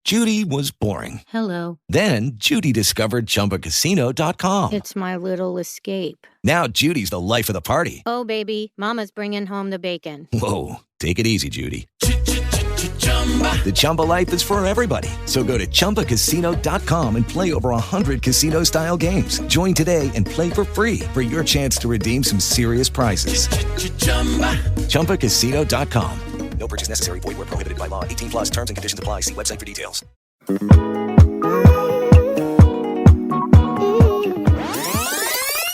Judy was boring. Hello. Then Judy discovered ChumbaCasino.com. It's my little escape. Now Judy's the life of the party. Oh, baby, mama's bringing home the bacon. Whoa, take it easy, Judy. The Chumba life is for everybody. So go to ChumbaCasino.com and play over 100 casino-style games. Join today and play for free for your chance to redeem some serious prizes. ChumbaCasino.com. No purchase necessary. Void where prohibited by law. 18 plus terms and conditions apply. See website for details.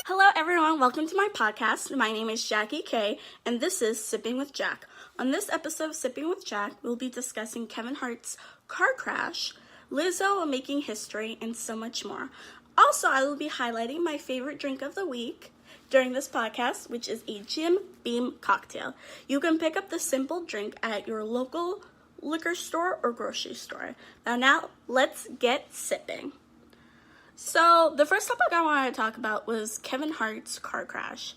Hello, everyone. Welcome to my podcast. My name is Jackie K, and this is Sipping with Jack. On this episode of Sipping with Jack, we'll be discussing Kevin Hart's car crash, Lizzo making history, and so much more. Also, I will be highlighting my favorite drink of the week during this podcast, which is a Jim Beam cocktail. You can pick up the simple drink at your local liquor store or grocery store. Now let's get sipping. So the first topic I wanted to talk about was Kevin Hart's car crash.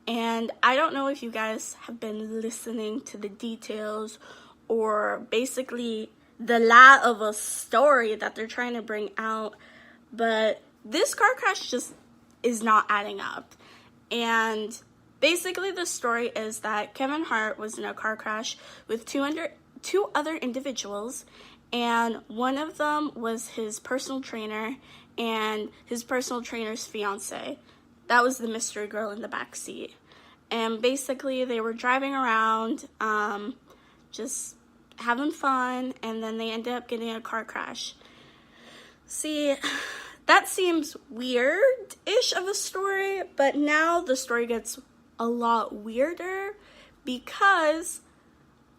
And I don't know if you guys have been listening to the details or basically the lie of a story that they're trying to bring out, but this car crash just is not adding up. And basically the story is that Kevin Hart was in a car crash with two other individuals, and one of them was his personal trainer and his personal trainer's fiance. That was the mystery girl in the back seat. And basically they were driving around, just having fun, and then they ended up getting a car crash. See, that seems weird-ish of a story, but now the story gets a lot weirder because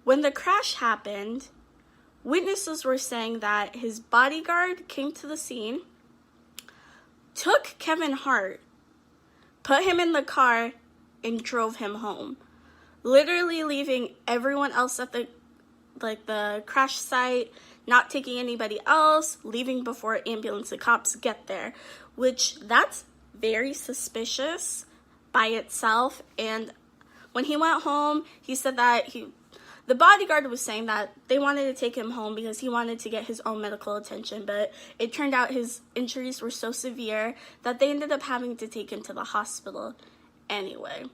when the crash happened, witnesses were saying that his bodyguard came to the scene, took Kevin Hart, put him in the car, and drove him home, literally leaving everyone else at the crash site, not taking anybody else, leaving before ambulance and cops get there, which that's very suspicious by itself. And when he went home, he said that the bodyguard was saying that they wanted to take him home because he wanted to get his own medical attention, but it turned out his injuries were so severe that they ended up having to take him to the hospital anyway.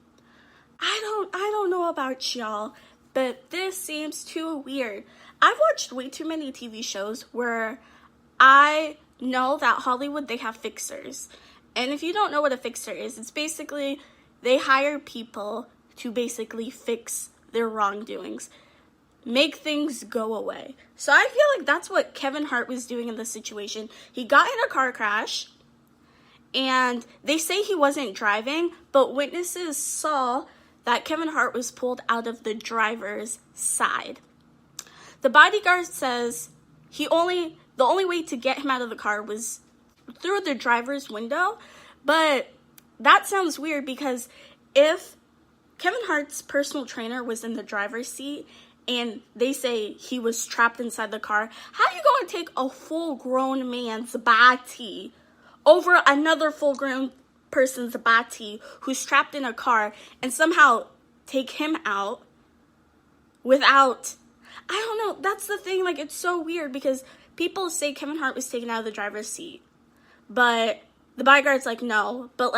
I don't know about y'all, but this seems too weird. I've watched way too many TV shows where I know that Hollywood, they have fixers. And if you don't know what a fixer is, it's basically they hire people to basically fix their wrongdoings, make things go away. So I feel like that's what Kevin Hart was doing in this situation. He got in a car crash, and they say he wasn't driving, but witnesses saw that Kevin Hart was pulled out of the driver's side. The bodyguard says the only way to get him out of the car was through the driver's window, but that sounds weird because if Kevin Hart's personal trainer was in the driver's seat and they say he was trapped inside the car, how are you going to take a full-grown man's body over another full-grown person's body who's trapped in a car and somehow take him out without... I don't know, that's the thing, it's so weird because people say Kevin Hart was taken out of the driver's seat, but the bodyguard's like, no, but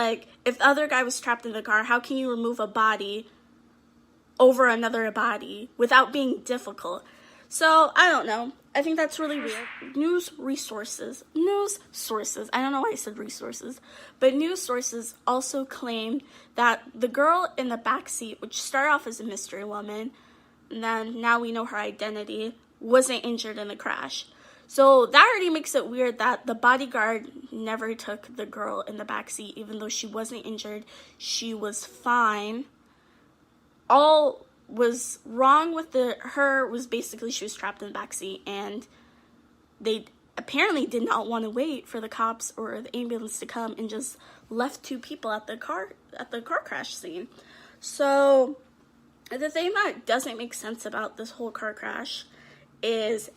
if the other guy was trapped in the car, how can you remove a body over another body without being difficult? So, I don't know. I think that's really weird. News sources, I don't know why I said resources, but news sources also claimed that the girl in the back seat, which started off as a mystery woman, and then now we know her identity, wasn't injured in the crash. So that already makes it weird that the bodyguard never took the girl in the backseat, even though she wasn't injured. She was fine. All was wrong with her was basically she was trapped in the backseat, and they apparently did not want to wait for the cops or the ambulance to come and just left two people at the car crash scene. So the thing that doesn't make sense about this whole car crash is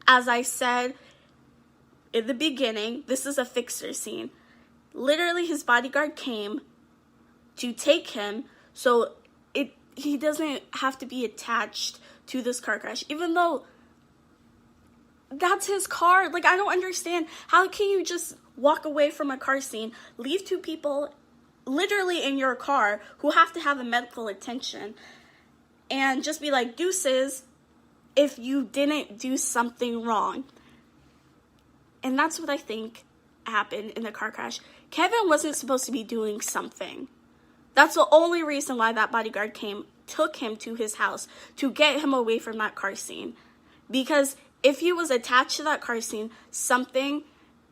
as I said in the beginning, this is a fixer scene. Literally, his bodyguard came to take him, so he doesn't have to be attached to this car crash. Even though that's his car. Like, I don't understand. How can you just walk away from a car scene, leave two people literally in your car who have to have a medical attention, and just be like, deuces, if you didn't do something wrong? And that's what I think happened in the car crash. Kevin wasn't supposed to be doing something. That's the only reason why that bodyguard took him to his house, to get him away from that car scene. Because if he was attached to that car scene, something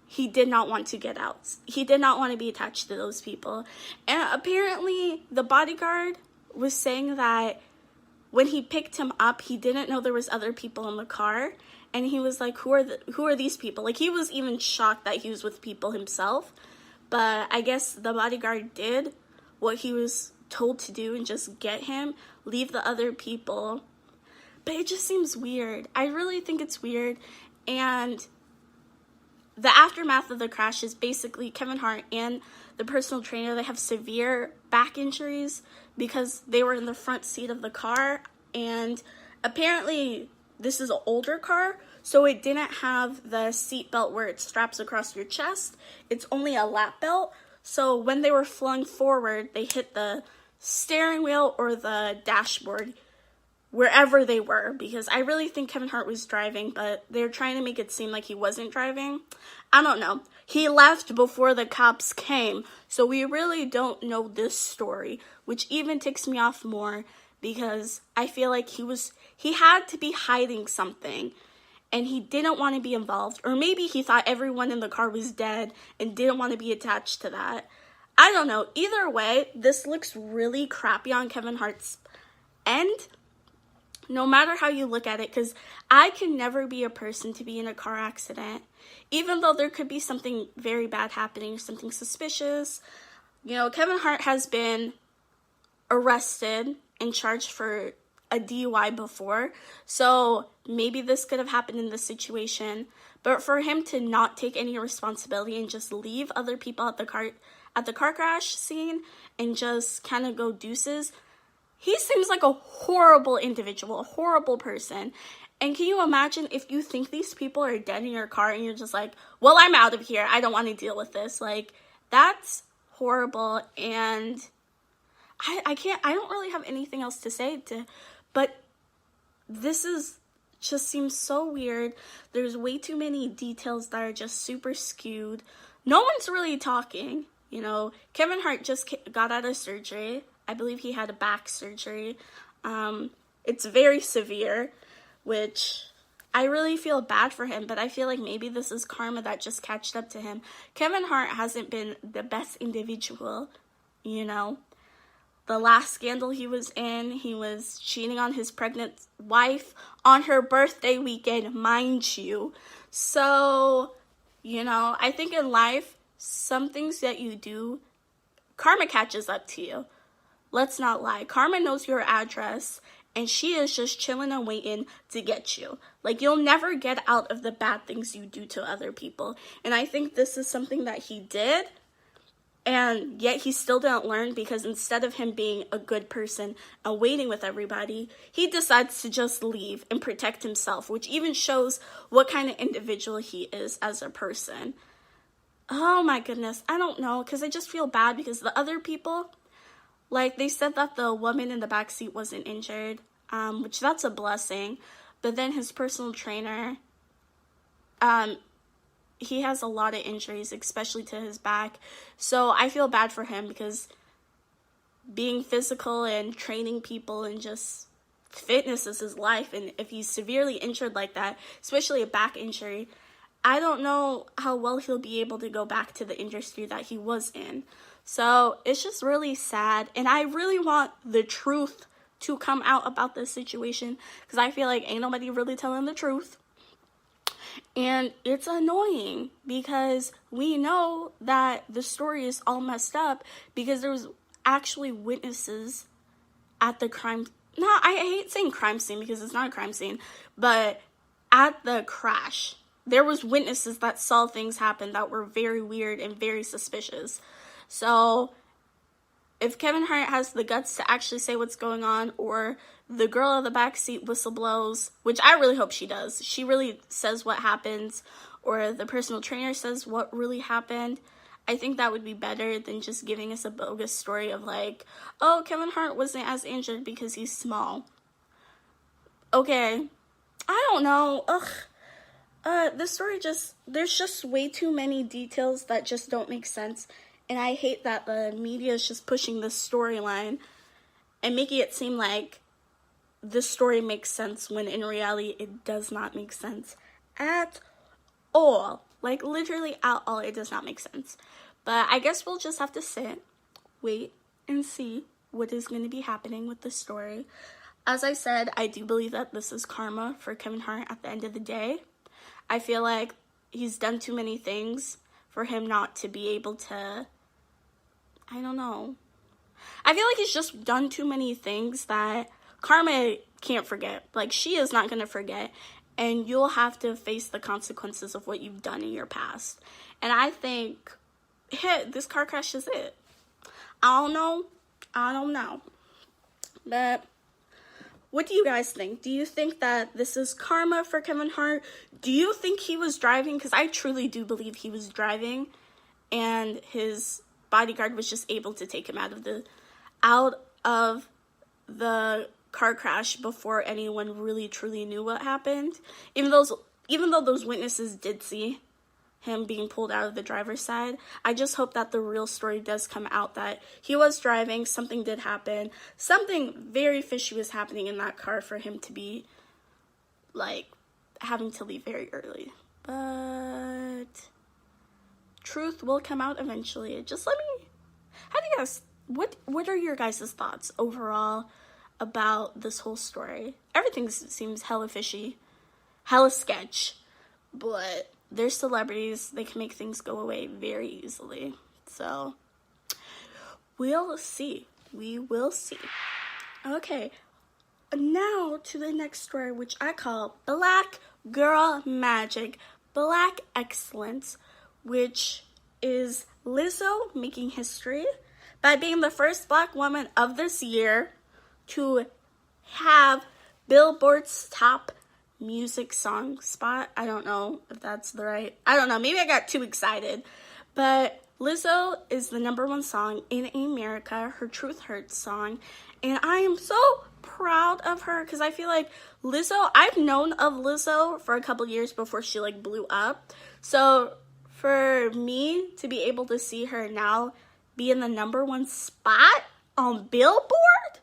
he did not want to get out. He did not want to be attached to those people. And apparently the bodyguard was saying that when he picked him up, he didn't know there was other people in the car. And he was like, who are these people? Like, he was even shocked that he was with people himself. But I guess the bodyguard did what he was told to do and just get him, leave the other people. But it just seems weird. I really think it's weird. And the aftermath of the crash is basically Kevin Hart and the personal trainer, they have severe back injuries because they were in the front seat of the car. And apparently this is an older car, so it didn't have the seat belt where it straps across your chest. It's only a lap belt. So when they were flung forward, they hit the steering wheel or the dashboard, wherever they were, because I really think Kevin Hart was driving, but they're trying to make it seem like he wasn't driving. I don't know. He left before the cops came, so we really don't know this story, which even ticks me off more, because I feel like he had to be hiding something, and he didn't want to be involved, or maybe he thought everyone in the car was dead and didn't want to be attached to that. I don't know. Either way, this looks really crappy on Kevin Hart's end, no matter how you look at it, because I can never be a person to be in a car accident, even though there could be something very bad happening, something suspicious. You know, Kevin Hart has been arrested and charged for a DUI before, so maybe this could have happened in this situation. But for him to not take any responsibility and just leave other people at the car crash scene and just kind of go deuces, he seems like a horrible individual, a horrible person. And can you imagine if you think these people are dead in your car and you're just like, well, I'm out of here, I don't want to deal with this. Like, that's horrible. And I don't really have anything else to say but this just seems so weird. There's way too many details that are just super skewed. No one's really talking. You know, Kevin Hart just got out of surgery. I believe he had a back surgery. It's very severe, which I really feel bad for him, but I feel like maybe this is karma that just catched up to him. Kevin Hart hasn't been the best individual, you know. The last scandal he was in, he was cheating on his pregnant wife on her birthday weekend, mind you. So, you know, I think in life, some things that you do, karma catches up to you. Let's not lie. Karma knows your address, and she is just chilling and waiting to get you. Like, you'll never get out of the bad things you do to other people. And I think this is something that he did, and yet he still didn't learn, because instead of him being a good person and waiting with everybody, he decides to just leave and protect himself, which even shows what kind of individual he is as a person. Oh my goodness, I don't know, because I just feel bad because the other people, like, they said that the woman in the backseat wasn't injured, which that's a blessing, but then his personal trainer, he has a lot of injuries, especially to his back. So I feel bad for him, because being physical and training people and just fitness is his life. And if he's severely injured like that, especially a back injury, I don't know how well he'll be able to go back to the industry that he was in. So it's just really sad. And I really want the truth to come out about this situation, because I feel like ain't nobody really telling the truth. And it's annoying, because we know that the story is all messed up, because there was actually witnesses at the crime. No, I hate saying crime scene, because it's not a crime scene, but at the crash, there was witnesses that saw things happen that were very weird and very suspicious. So if Kevin Hart has the guts to actually say what's going on, or the girl in the backseat whistleblows, which I really hope she does. She really says what happens, or the personal trainer says what really happened. I think that would be better than just giving us a bogus story of like, oh, Kevin Hart wasn't as injured because he's small. Okay, I don't know. This story there's just way too many details that just don't make sense. And I hate that the media is just pushing this storyline and making it seem like this story makes sense when in reality it does not make sense at all. Like, literally at all, it does not make sense. But I guess we'll just have to sit, wait, and see what is going to be happening with this story. As I said, I do believe that this is karma for Kevin Hart at the end of the day. I feel like he's done too many things for him not to be able to, I don't know. I feel like he's just done too many things that karma can't forget. Like, she is not going to forget. And you'll have to face the consequences of what you've done in your past. And I think, this car crash is it. I don't know. But what do you guys think? Do you think that this is karma for Kevin Hart? Do you think he was driving? Because I truly do believe he was driving, and his bodyguard was just able to take him out of the car crash before anyone really truly knew what happened. Even though those witnesses did see him being pulled out of the driver's side, I just hope that the real story does come out, that he was driving, something did happen, something very fishy was happening in that car for him to be, like, having to leave very early. But truth will come out eventually. Just let me, how do you guys, what are your guys' thoughts overall about this whole story? Everything seems hella fishy, hella sketch, but they're celebrities. They can make things go away very easily. So, we'll see. We will see. Okay, now to the next story, which I call Black Girl Magic, Black Excellence, which is Lizzo making history by being the first Black woman of this year to have Billboard's top music song spot. I don't know if that's maybe I got too excited, but Lizzo is the #1 song in America, her Truth Hurts song, and I am so proud of her, because I feel like I've known of Lizzo for a couple years before she like blew up, so for me to be able to see her now be in the #1 spot on Billboard,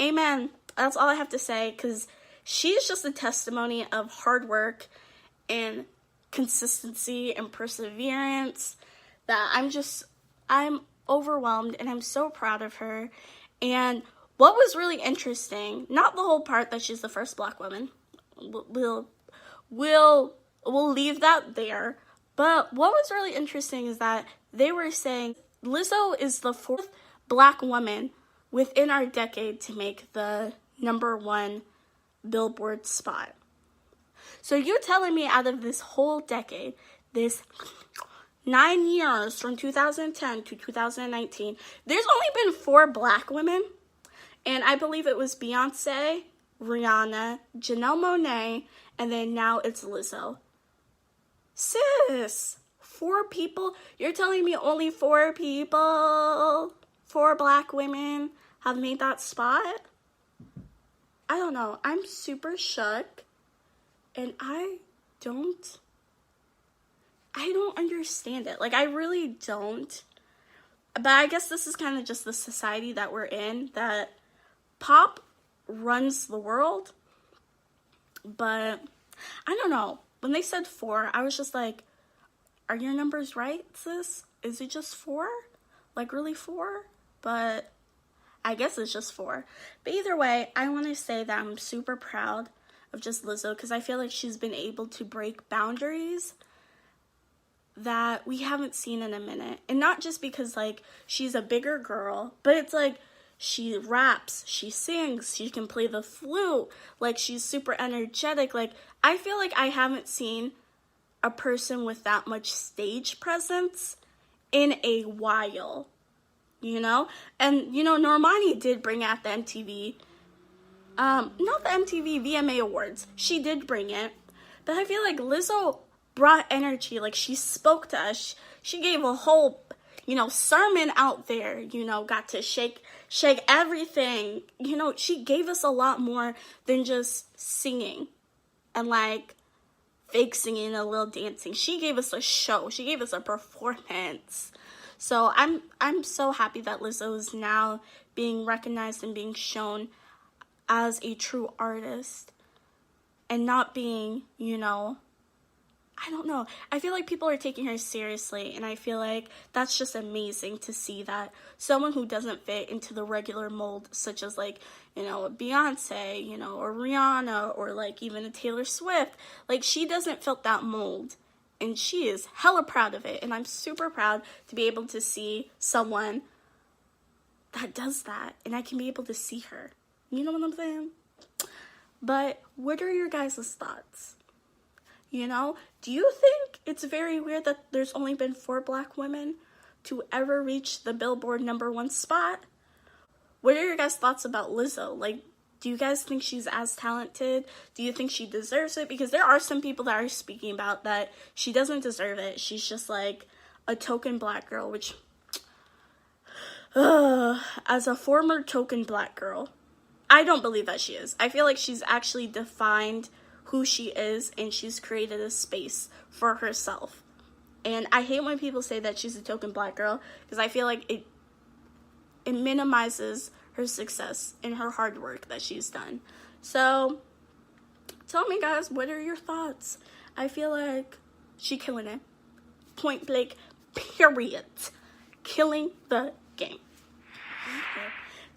amen. That's all I have to say, because she's just a testimony of hard work and consistency and perseverance that I'm overwhelmed, and I'm so proud of her. And what was really interesting, not the whole part that she's the first Black woman, we'll leave that there, but what was really interesting is that they were saying Lizzo is the 4th Black woman within our decade to make the #1 Billboard spot. So you're telling me out of this whole decade, this 9 years from 2010 to 2019, there's only been 4 Black women, and I believe it was Beyonce, Rihanna, Janelle Monáe, and then now it's Lizzo. Sis, 4 people? You're telling me only 4 people, 4 Black women have made that spot? I don't know. I'm super shook, and I don't understand it. Like, I really don't. But I guess this is kind of just the society that we're in, that pop runs the world. But I don't know. When they said 4, I was just like, are your numbers right, sis? Is it just 4? Like, really 4? But I guess it's just 4. But either way, I want to say that I'm super proud of just Lizzo, because I feel like she's been able to break boundaries that we haven't seen in a minute. And not just because, like, she's a bigger girl, but it's like she raps, she sings, she can play the flute, like, she's super energetic. Like, I feel like I haven't seen a person with that much stage presence in a while. you know? And, you know, Normani did bring out the MTV, not the MTV VMA Awards. She did bring it. But I feel like Lizzo brought energy. Like, she spoke to us. She gave a whole, you know, sermon out there, you know, got to shake everything. You know, she gave us a lot more than just singing and, like, fake singing and a little dancing. She gave us a show. She gave us a performance. So I'm so happy that Lizzo is now being recognized and being shown as a true artist and not being, you know, I don't know. I feel like people are taking her seriously, and I feel like that's just amazing to see that someone who doesn't fit into the regular mold, such as, like, you know, Beyonce, you know, or Rihanna, or, like, even a Taylor Swift, like, she doesn't fit that mold, and she is hella proud of it, and I'm super proud to be able to see someone that does that, and I can be able to see her. You know what I'm saying? But what are your guys' thoughts? You know, do you think it's very weird that there's only been 4 black women to ever reach the Billboard #1 spot? What are your guys' thoughts about Lizzo? Like, do you guys think she's as talented? Do you think she deserves it? Because there are some people that are speaking about that she doesn't deserve it. She's just like a token black girl, which, as a former token black girl, I don't believe that she is. I feel like she's actually defined who she is, and she's created a space for herself. And I hate when people say that she's a token black girl, because I feel like it minimizes her success and her hard work that she's done. So tell me, guys, what are your thoughts? I feel like she killing it. Point blank, period. Killing the game. Okay.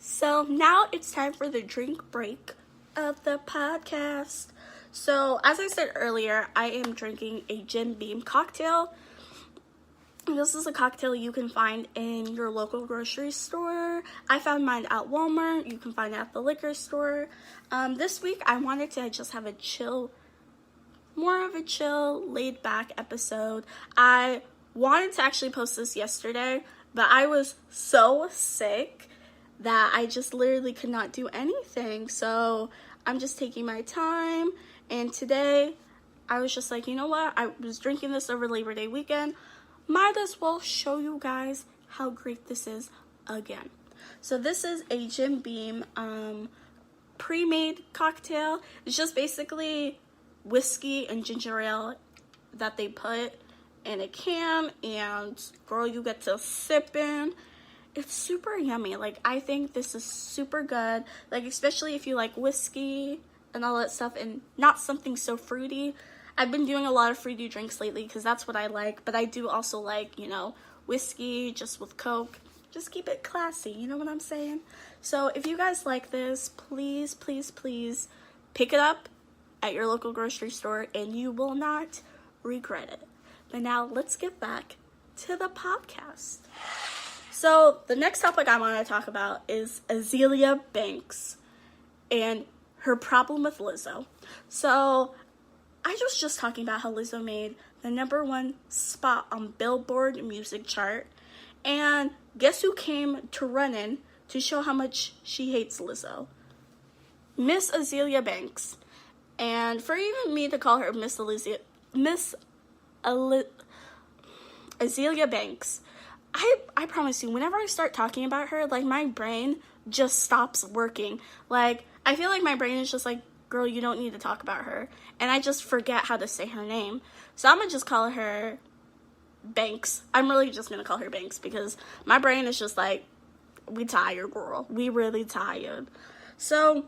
So now it's time for the drink break of the podcast. So, as I said earlier, I am drinking a Jim Beam cocktail. This is a cocktail you can find in your local grocery store. I found mine at Walmart. You can find it at the liquor store. This week, I wanted to just have more of a chill, laid-back episode. I wanted to actually post this yesterday, but I was so sick that I just literally could not do anything. So, I'm just taking my time. And today, I was just like, you know what? I was drinking this over Labor Day weekend. Might as well show you guys how great this is again. So this is a Jim Beam pre-made cocktail. It's just basically whiskey and ginger ale that they put in a can. And, girl, you get to sip in. It's super yummy. Like, I think this is super good. Like, especially if you like whiskey and all that stuff, and not something so fruity. I've been doing a lot of fruity drinks lately because that's what I like, but I do also like, you know, whiskey just with Coke. Just keep it classy, you know what I'm saying? So if you guys like this, please, please, please pick it up at your local grocery store and you will not regret it. But now let's get back to the podcast. So the next topic I want to talk about is Azealia Banks and her problem with Lizzo. So I was just talking about how Lizzo made the #1 spot on Billboard music chart. And guess who came to run in to show how much she hates Lizzo? Miss Azealia Banks. And for even me to call her Azealia Banks, I promise you, whenever I start talking about her, like, my brain just stops working. Like, I feel like my brain is just like, girl, you don't need to talk about her. And I just forget how to say her name. So I'm going to just call her Banks. I'm really just going to call her Banks because my brain is just like, we tired, girl. We really tired. So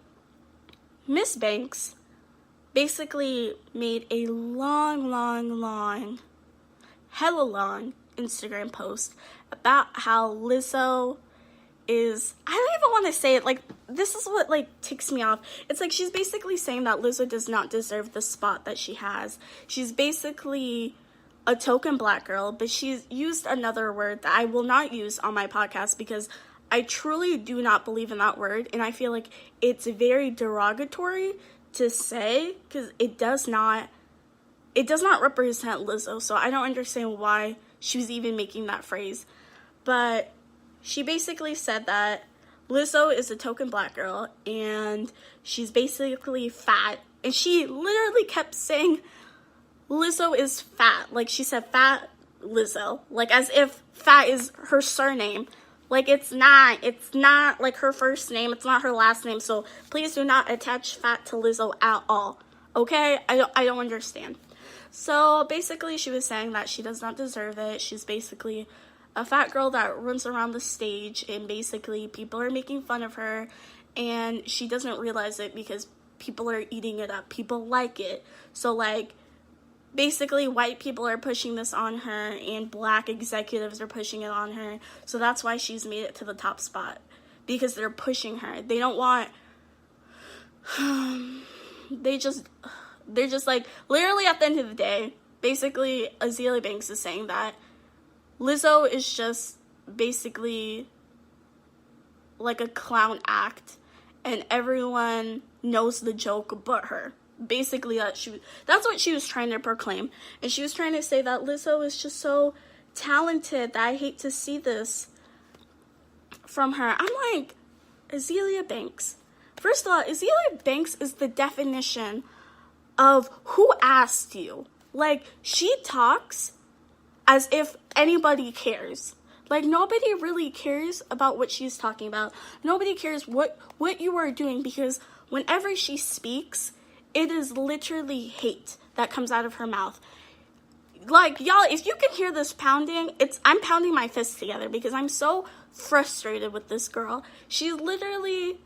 Miss Banks basically made a hella long Instagram post about how Lizzo is, I don't even want to say it, like, this is what, like, ticks me off. It's like she's basically saying that Lizzo does not deserve the spot that she has. She's basically a token black girl, but she's used another word that I will not use on my podcast because I truly do not believe in that word, and I feel like it's very derogatory to say because it does not represent Lizzo, so I don't understand why she was even making that phrase. But she basically said that Lizzo is a token black girl, and she's basically fat. And she literally kept saying Lizzo is fat. Like, she said fat Lizzo. Like, as if fat is her surname. Like, it's not. It's not, like, her first name. It's not her last name. So, please do not attach fat to Lizzo at all. Okay? I don't understand. So, basically, she was saying that she does not deserve it. She's basically a fat girl that runs around the stage, and basically people are making fun of her, and she doesn't realize it because people are eating it up. People like it. So, like, basically white people are pushing this on her, and black executives are pushing it on her. So that's why she's made it to the top spot, because they're pushing her. They don't want they're just like, literally at the end of the day, basically Azealia Banks is saying that Lizzo is just basically like a clown act, and everyone knows the joke but her. Basically, that's what she was trying to proclaim. And she was trying to say that Lizzo is just so talented that I hate to see this from her. I'm like, Azealia Banks. First of all, Azealia Banks is the definition of who asked you. Like, she talks as if anybody cares. Like, nobody really cares about what she's talking about. Nobody cares what you are doing, because whenever she speaks, it is literally hate that comes out of her mouth. Like, y'all, if you can hear this pounding, I'm pounding my fists together because I'm so frustrated with this girl. She literally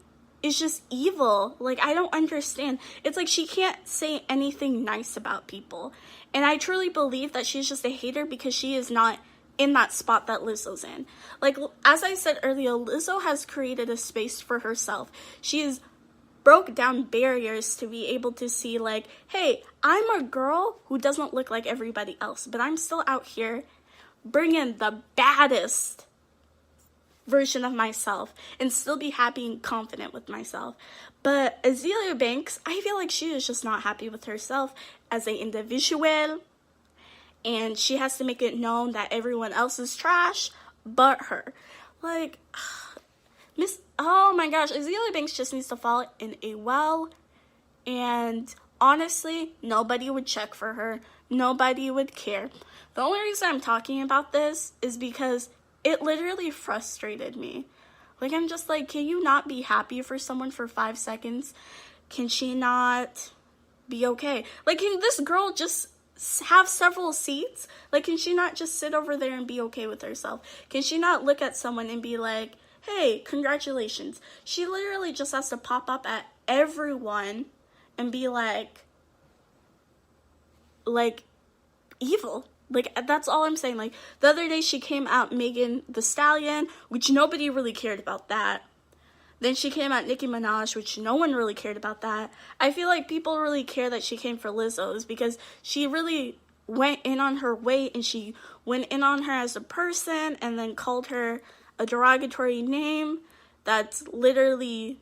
is just evil. Like, I don't understand. It's like she can't say anything nice about people. And I truly believe that she's just a hater because she is not in that spot that Lizzo's in. Like, as I said earlier, Lizzo has created a space for herself. She is broke down barriers to be able to see, like, hey, I'm a girl who doesn't look like everybody else, but I'm still out here bringing the baddest version of myself and still be happy and confident with myself. But Azealia Banks, I feel like she is just not happy with herself as an individual, and she has to make it known that everyone else is trash but her. Like, oh my gosh, Azealia Banks just needs to fall in a well, and honestly, nobody would check for her. Nobody would care. The only reason I'm talking about this is because it literally frustrated me. Like, I'm just like, can you not be happy for someone for 5 seconds? Can she not be okay? Like, can this girl just have several seats? Like, can she not just sit over there and be okay with herself? Can she not look at someone and be like, hey, congratulations? She literally just has to pop up at everyone and be like evil. Like, that's all I'm saying. Like, the other day she came out Megan Thee Stallion, which nobody really cared about that. Then she came out Nicki Minaj, which no one really cared about that. I feel like people really care that she came for Lizzo's because she really went in on her weight, and she went in on her as a person and then called her a derogatory name that's literally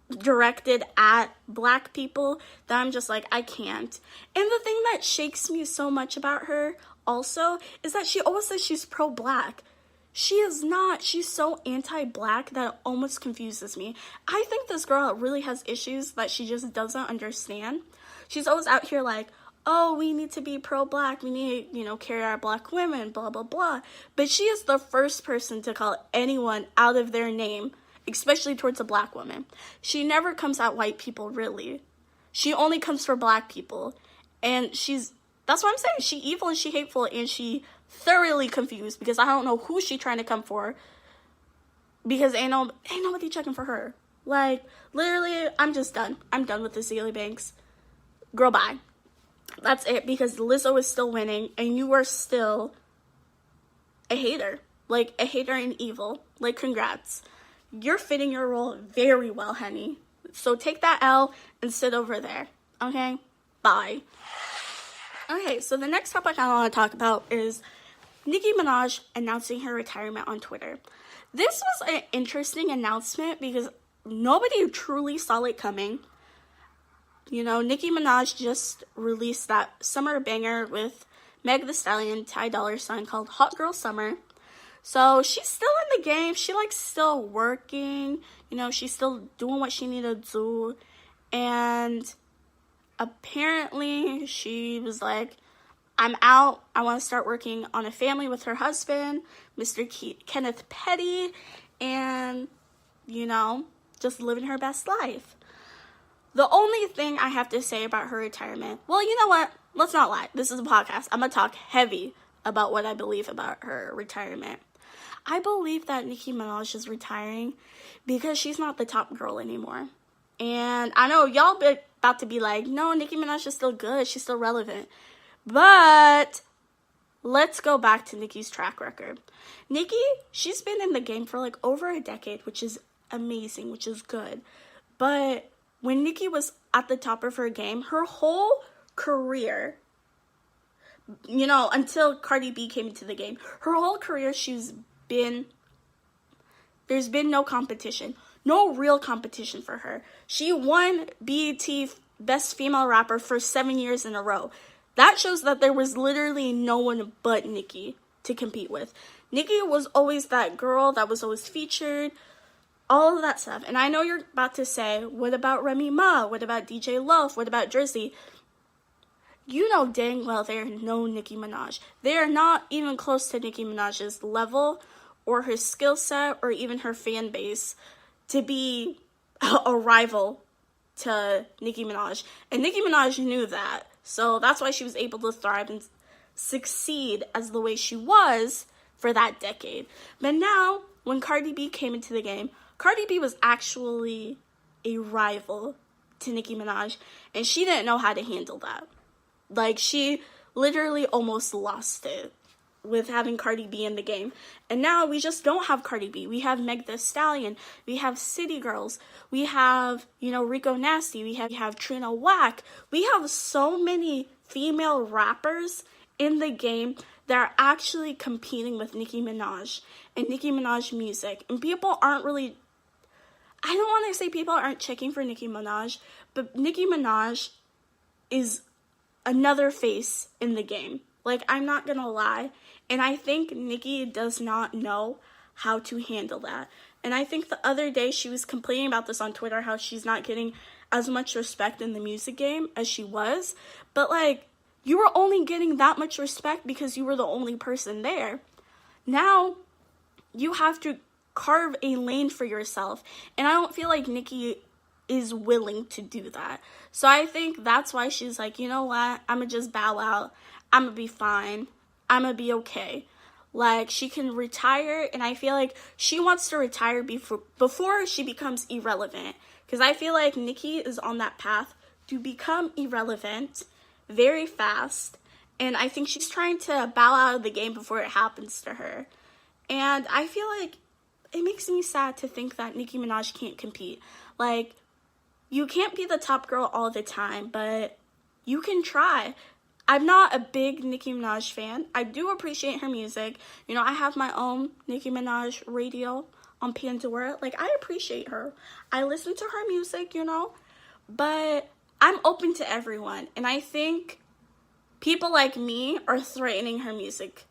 directed at black people, that I'm just like, I can't. And the thing that shakes me so much about her also is that she always says she's pro-black. She is not. She's so anti-black that it almost confuses me. I think this girl really has issues that she just doesn't understand. She's always out here like, oh, we need to be pro-black, we need to, carry our black women, blah, blah, blah. But she is the first person to call anyone out of their name, especially towards a black woman. She never comes at white people, really. She only comes for black people. And that's what I'm saying. She evil and she hateful, and she thoroughly confused because I don't know who she trying to come for, because ain't nobody checking for her. Like, literally, I'm just done. I'm done with this Azealia Banks. Girl, bye. That's it, because Lizzo is still winning, and you are still a hater. Like, a hater and evil. Like, congrats. You're fitting your role very well, honey. So take that L and sit over there. Okay? Bye. Okay, so the next topic I want to talk about is Nicki Minaj announcing her retirement on Twitter. This was an interesting announcement because nobody truly saw it coming. Nicki Minaj just released that summer banger with Meg Thee Stallion, Ty Dolla $ign called Hot Girl Summer. So she's still in the game. She like still working, you know, she's still doing what she needed to do. And apparently she was like, I'm out. I want to start working on a family with her husband, Mr. Kenneth Petty, and, you know, just living her best life. The only thing I have to say about her retirement, well, you know what? Let's not lie. This is a podcast. I'm going to talk heavy about what I believe about her retirement. I believe that Nicki Minaj is retiring because she's not the top girl anymore. And I know y'all about to be like, no, Nicki Minaj is still good. She's still relevant. But let's go back to Nicki's track record. Nicki, she's been in the game for like over a decade, which is amazing, which is good. But when Nicki was at the top of her game, her whole career, you know, until Cardi B came into the game, her whole career, there's been no competition. No real competition for her. She won BET Best Female Rapper for 7 years in a row. That shows that there was literally no one but Nicki to compete with. Nicki was always that girl that was always featured, all of that stuff. And I know you're about to say, what about Remy Ma? What about DJ Loaf? What about Jersey? You know dang well they're no Nicki Minaj. They are not even close to Nicki Minaj's level or her skill set or even her fan base to be a rival to Nicki Minaj. And Nicki Minaj knew that. So that's why she was able to thrive and succeed as the way she was for that decade. But now, when Cardi B came into the game, Cardi B was actually a rival to Nicki Minaj, and she didn't know how to handle that. Like, she literally almost lost it with having Cardi B in the game. And now we just don't have Cardi B. We have Meg Thee Stallion. We have City Girls. We have, you know, Rico Nasty. We have Trina Whack. We have so many female rappers in the game that are actually competing with Nicki Minaj and Nicki Minaj music. And people aren't really, I don't want to say people aren't checking for Nicki Minaj, but Nicki Minaj is another face in the game. Like, I'm not gonna lie. And I think Nicki does not know how to handle that. And I think the other day she was complaining about this on Twitter, how she's not getting as much respect in the music game as she was. But, like, you were only getting that much respect because you were the only person there. Now, you have to carve a lane for yourself. And I don't feel like Nicki is willing to do that. So I think that's why she's like, you know what? I'm gonna just bow out. I'm gonna be fine. I'm gonna be okay. Like, she can retire, and I feel like she wants to retire before she becomes irrelevant. Because I feel like Nicki is on that path to become irrelevant very fast, and I think she's trying to bow out of the game before it happens to her. And I feel like it makes me sad to think that Nicki Minaj can't compete. Like, you can't be the top girl all the time, but you can try. I'm not a big Nicki Minaj fan. I do appreciate her music. You know, I have my own Nicki Minaj radio on Pandora. Like, I appreciate her. I listen to her music, you know, but I'm open to everyone. And I think people like me are threatening her music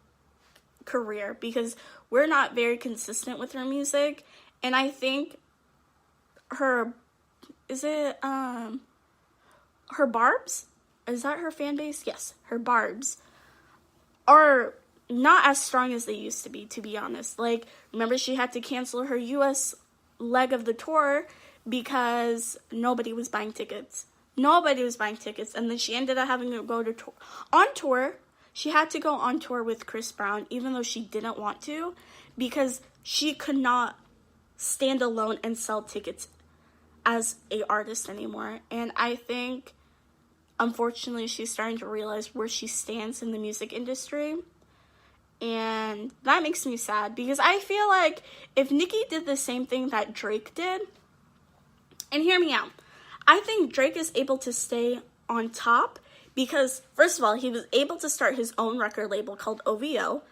career because we're not very consistent with her music. And I think her Barbs? Is that her fan base? Yes, her Barbs are not as strong as they used to be honest. Like, remember she had to cancel her US leg of the tour because nobody was buying tickets. And then she ended up having to go on tour. She had to go on tour with Chris Brown, even though she didn't want to, because she could not stand alone and sell tickets as a artist anymore. And I think, unfortunately, she's starting to realize where she stands in the music industry. And that makes me sad because I feel like if Nicki did the same thing that Drake did, and hear me out, I think Drake is able to stay on top because, first of all, he was able to start his own record label called OVO.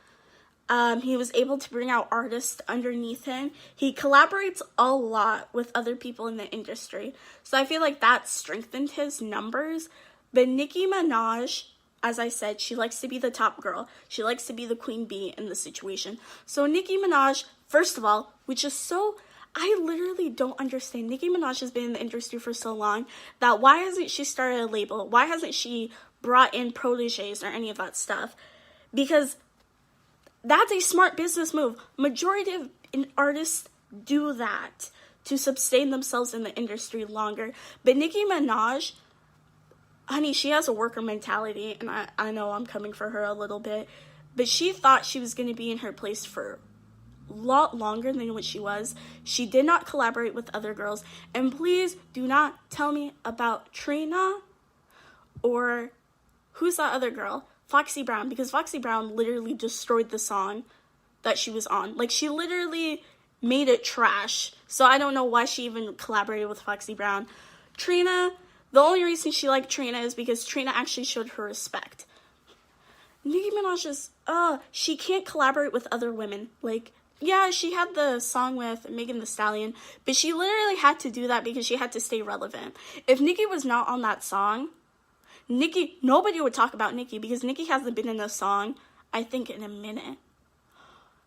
He was able to bring out artists underneath him. He collaborates a lot with other people in the industry. So I feel like that strengthened his numbers. But Nicki Minaj, as I said, she likes to be the top girl. She likes to be the queen bee in the situation. So Nicki Minaj, first of all, which is so, I literally don't understand. Nicki Minaj has been in the industry for so long that why hasn't she started a label? Why hasn't she brought in proteges or any of that stuff? Because that's a smart business move. Majority of artists do that to sustain themselves in the industry longer. But Nicki Minaj, honey, she has a worker mentality, and I know I'm coming for her a little bit, but she thought she was going to be in her place for a lot longer than what she was. She did not collaborate with other girls, and please do not tell me about Trina or who's that other girl? Foxy Brown, because Foxy Brown literally destroyed the song that she was on. Like, she literally made it trash. So I don't know why she even collaborated with Foxy Brown. Trina, the only reason she liked Trina is because Trina actually showed her respect. Nicki Minaj is, she can't collaborate with other women. Like, yeah, she had the song with Megan Thee Stallion, but she literally had to do that because she had to stay relevant. If Nicki was not on that song, nobody would talk about Nicki because Nicki hasn't been in a song, I think, in a minute.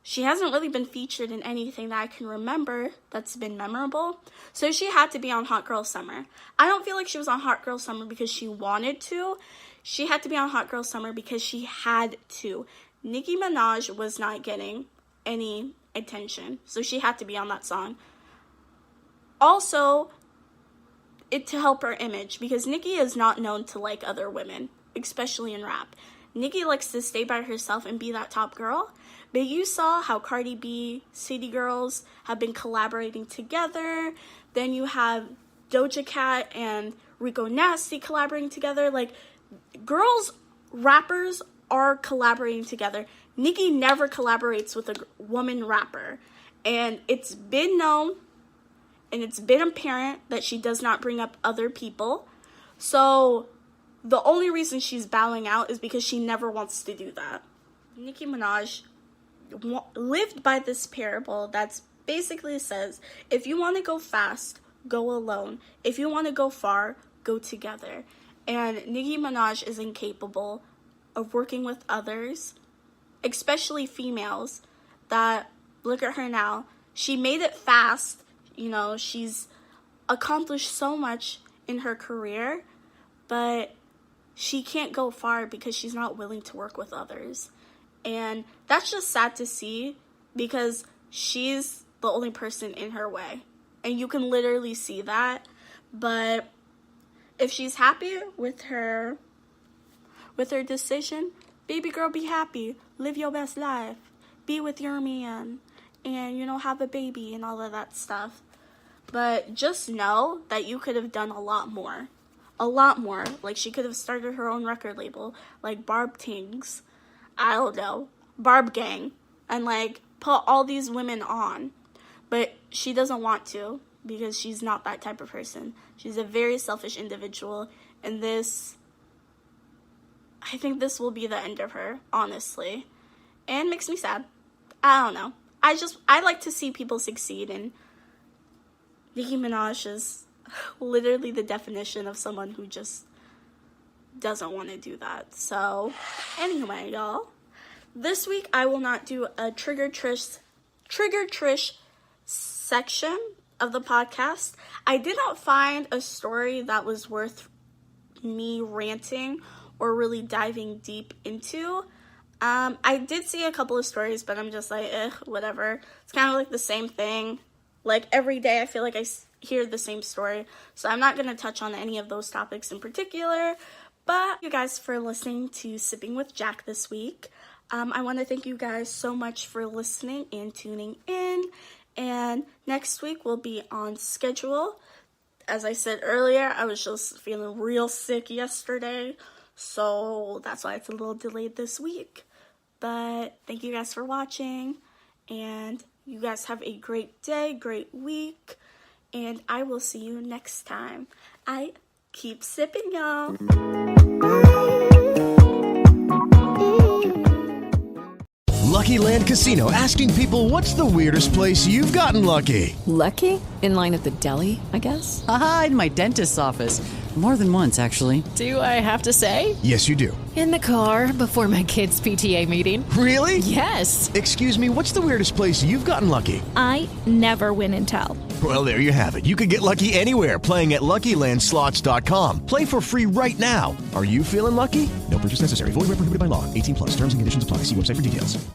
She hasn't really been featured in anything that I can remember that's been memorable. So she had to be on Hot Girl Summer. I don't feel like she was on Hot Girl Summer because she wanted to. She had to be on Hot Girl Summer because she had to. Nicki Minaj was not getting any attention, so she had to be on that song. Also, to help her image, because Nicki is not known to like other women, especially in rap. Nicki likes to stay by herself and be that top girl. But you saw how Cardi B, City Girls have been collaborating together. Then you have Doja Cat and Rico Nasty collaborating together. Like, girls, rappers are collaborating together. Nicki never collaborates with a woman rapper. And it's been known and it's been apparent that she does not bring up other people. So the only reason she's bowing out is because she never wants to do that. Nicki Minaj lived by this parable that basically says, if you want to go fast, go alone. If you want to go far, go together. And Nicki Minaj is incapable of working with others, especially females, that, look at her now. She made it fast. You know, she's accomplished so much in her career, but she can't go far because she's not willing to work with others. And that's just sad to see because she's the only person in her way. And you can literally see that. But if she's happy with her decision, baby girl, be happy. Live your best life. Be with your man. And, you know, have a baby and all of that stuff. But just know that you could have done a lot more. A lot more. Like, she could have started her own record label. Like Barb Tings. I don't know, Barb Gang, and like put all these women on, but she doesn't want to because she's not that type of person. She's a very selfish individual, and I think this will be the end of her, honestly, and makes me sad. I don't know. I like to see people succeed, and Nicki Minaj is literally the definition of someone who just doesn't want to do that. So anyway, y'all, this week I will not do a Trigger Trish section of the podcast. I did not find a story that was worth me ranting or really diving deep into. I did see a couple of stories, but I'm just like, whatever. It's kind of like the same thing. Like, every day I feel like I hear the same story, so I'm not going to touch on any of those topics in particular. But thank you guys for listening to Sipping with Jack this week. I want to thank you guys so much for listening and tuning in. And next week we'll be on schedule. As I said earlier, I was just feeling real sick yesterday, so that's why it's a little delayed this week. But thank you guys for watching, and you guys have a great day, great week, and I will see you next time. I keep sipping, y'all. Lucky Land Casino, asking people, what's the weirdest place you've gotten lucky? Lucky? In line at the deli, I guess? Aha, in my dentist's office. More than once, actually. Do I have to say? Yes, you do. In the car before my kids' PTA meeting. Really? Yes. Excuse me, what's the weirdest place you've gotten lucky? I never win and tell. Well, there you have it. You can get lucky anywhere, playing at LuckyLandSlots.com. Play for free right now. Are you feeling lucky? No purchase necessary. Void where prohibited by law. 18+. Terms and conditions apply. See website for details.